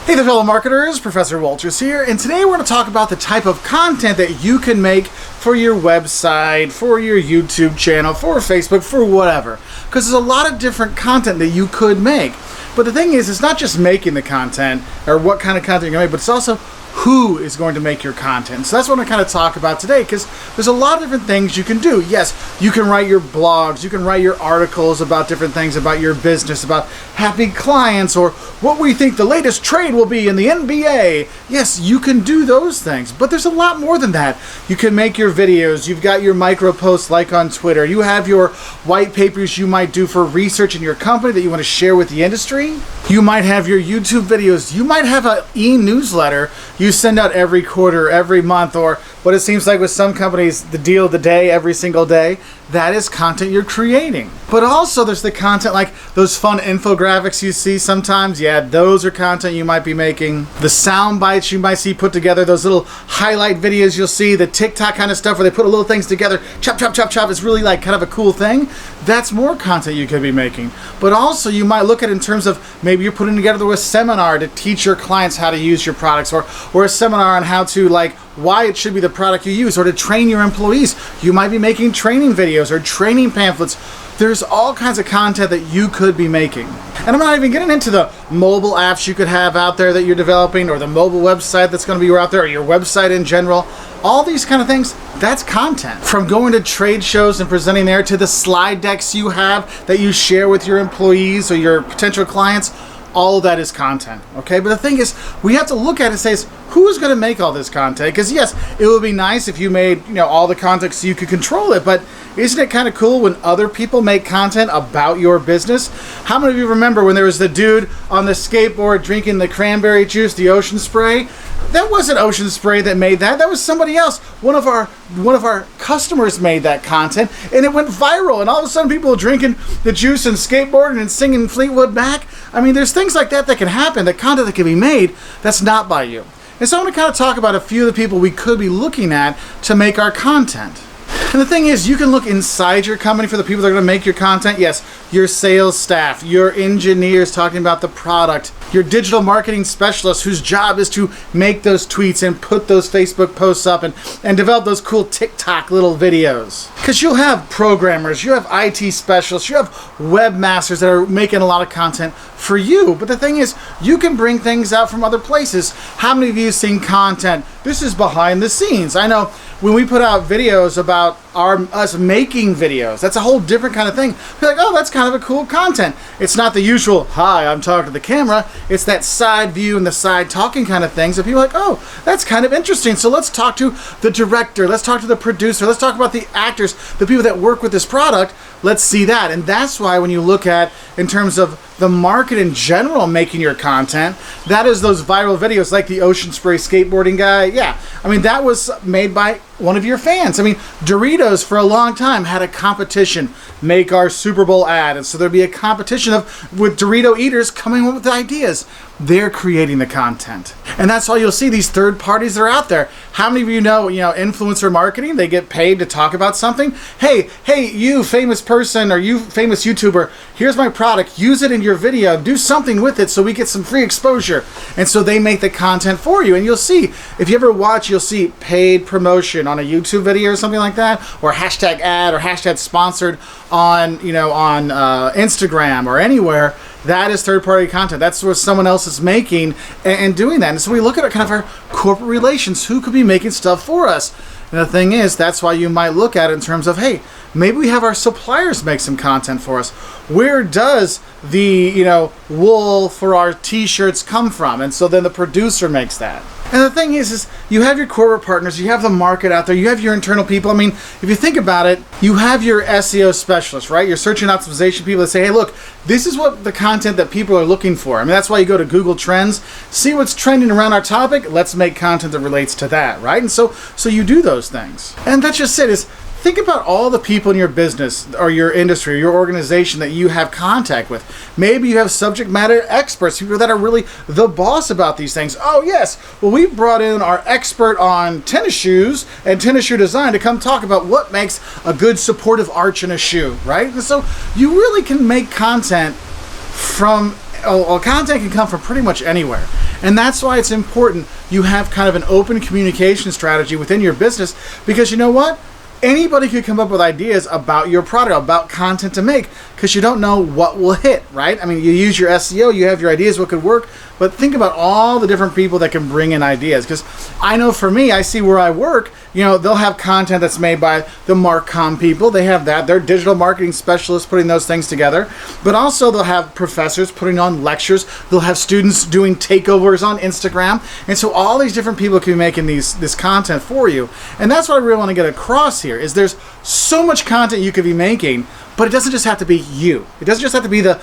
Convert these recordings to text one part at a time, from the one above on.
Hey there fellow marketers, Professor Wolters here, and today we're going to talk about the type of content that you can make for your website, for your YouTube channel, for Facebook, for whatever. Because there's a lot of different content that you could make. But the thing is, it's not just making the content, or what kind of content you're going to make, but it's also who is going to make your content. So that's what I'm going to kind of talk about today, because there's a lot of different things you can do. Yes, you can write your blogs, you can write your articles about different things about your business, about happy clients, or what we think the latest trade will be in the NBA. Yes, you can do those things, but there's a lot more than that. You can make your videos, you've got your micro posts like on Twitter, you have your white papers you might do for research in your company that you want to share with the industry. You might have your YouTube videos, you might have an e-newsletter you send out every quarter, every month, or what it seems like with some companies, the deal of the day, every single day. That is content you're creating. But also there's the content like those fun infographics you see sometimes. Yeah, those are content you might be making. The sound bites you might see put together, those little highlight videos you'll see, the TikTok kind of stuff where they put little things together, chop, chop, chop, chop. It's really like kind of a cool thing. That's more content you could be making. But also you might look at it in terms of maybe you're putting together a seminar to teach your clients how to use your products, or a seminar on how to why it should be the product you use, or to train your employees. You might be making training videos or training pamphlets. There's all kinds of content that you could be making. And I'm not even getting into the mobile apps you could have out there that you're developing, or the mobile website that's going to be out there, or your website in general. All these kind of things, that's content. From going to trade shows and presenting there, to the slide decks you have that you share with your employees or your potential clients, all of that is content, okay? But the thing is, we have to look at it and say, who's going to make all this content? Because yes, it would be nice if you made all the content so you could control it, but isn't it kind of cool when other people make content about your business? How many of you remember when there was the dude on the skateboard drinking the cranberry juice, the ocean spray? That wasn't Ocean Spray that made that. That was somebody else. One of our customers made that content, and it went viral. And all of a sudden, people are drinking the juice and skateboarding and singing Fleetwood Mac. I mean, there's things like that that can happen. The content that can be made that's not by you. And so I want to kind of talk about a few of the people we could be looking at to make our content. And the thing is, you can look inside your company for the people that are going to make your content. Yes, your sales staff, your engineers talking about the product, your digital marketing specialists whose job is to make those tweets and put those Facebook posts up and develop those cool TikTok little videos. Because you'll have programmers, you have IT specialists, you have webmasters that are making a lot of content for you. But the thing is, you can bring things out from other places. How many of you have seen content? This is behind the scenes. I know when we put out videos about us making videos, that's a whole different kind of thing. You're like, oh, that's kind of a cool content. It's not the usual, hi, I'm talking to the camera. It's that side view and the side talking kind of things. And people are like, oh, that's kind of interesting. So let's talk to the director. Let's talk to the producer. Let's talk about the actors, the people that work with this product. Let's see that. And that's why when you look at, in terms of the market in general making your content, that is those viral videos like the ocean spray skateboarding guy. Yeah, I mean, that was made by one of your fans. I mean, Doritos for a long time had a competition, make our Super Bowl ad. And so there'd be a competition with Dorito eaters coming up with ideas. They're creating the content. And that's all you'll see, these third parties that are out there. How many of you know, influencer marketing, they get paid to talk about something? Hey, you famous person, or you famous YouTuber, here's my product, use it in your video, do something with it so we get some free exposure. And so they make the content for you. And you'll see, if you ever watch, you'll see paid promotion on a YouTube video or something like that, or hashtag ad or hashtag sponsored on Instagram or anywhere. That is third-party content. That's what someone else is making and doing that. And so we look at kind of our corporate relations. Who could be making stuff for us? And the thing is, that's why you might look at it in terms of, hey, maybe we have our suppliers make some content for us. Where does the wool for our t-shirts come from? And so then the producer makes that. And the thing is you have your corporate partners, you have the market out there, you have your internal people. I mean, if you think about it, you have your SEO specialists, right? Your search and optimization people that say, hey, look, this is what the content that people are looking for. I mean, that's why you go to Google Trends, see what's trending around our topic, let's make content that relates to that, right? And so you do those things. And that's just it, is think about all the people in your business or your industry, or your organization that you have contact with. Maybe you have subject matter experts, people that are really the boss about these things. Oh yes, well, we brought in our expert on tennis shoes and tennis shoe design to come talk about what makes a good supportive arch in a shoe, right? And so you really can make content from content can come from pretty much anywhere. And that's why it's important you have kind of an open communication strategy within your business, because you know what? Anybody could come up with ideas about your product, about content to make, because you don't know what will hit, right? I mean, you use your SEO, you have your ideas, what could work, but think about all the different people that can bring in ideas. Because I know for me, I see where I work, they'll have content that's made by the Marcom people. They have that. They're digital marketing specialists putting those things together. But also they'll have professors putting on lectures. They'll have students doing takeovers on Instagram. And so all these different people can be making this content for you. And that's what I really want to get across here, is there's so much content you could be making, but it doesn't just have to be you. It doesn't just have to be the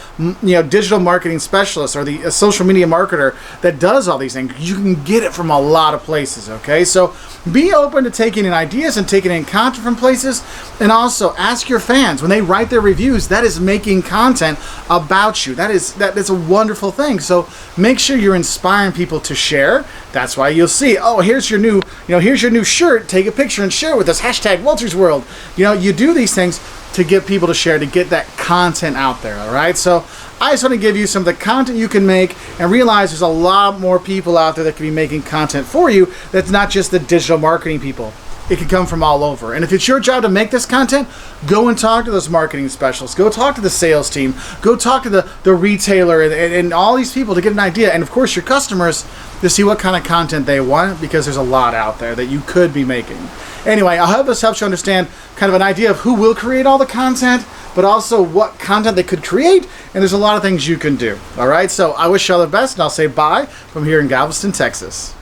digital marketing specialist or the social media marketer that does all these things. You can get it from a lot of places, okay? So be open to taking in ideas and taking in content from places, and also ask your fans when they write their reviews. That is making content about you. That is a wonderful thing. So make sure you're inspiring people to share. That's why you'll see, oh, here's your new shirt. Take a picture and share with us. #WoltersWorld. You do these things to get people to share, to get that content out there, all right? So I just want to give you some of the content you can make, and realize there's a lot more people out there that can be making content for you that's not just the digital marketing people. It can come from all over. And if it's your job to make this content, go and talk to those marketing specialists. Go talk to the sales team. Go talk to the retailer and all these people to get an idea. And of course your customers, to see what kind of content they want, because there's a lot out there that you could be making. Anyway, I hope this helps you understand kind of an idea of who will create all the content, but also what content they could create. And there's a lot of things you can do. All right, so I wish you all the best, and I'll say bye from here in Galveston, Texas.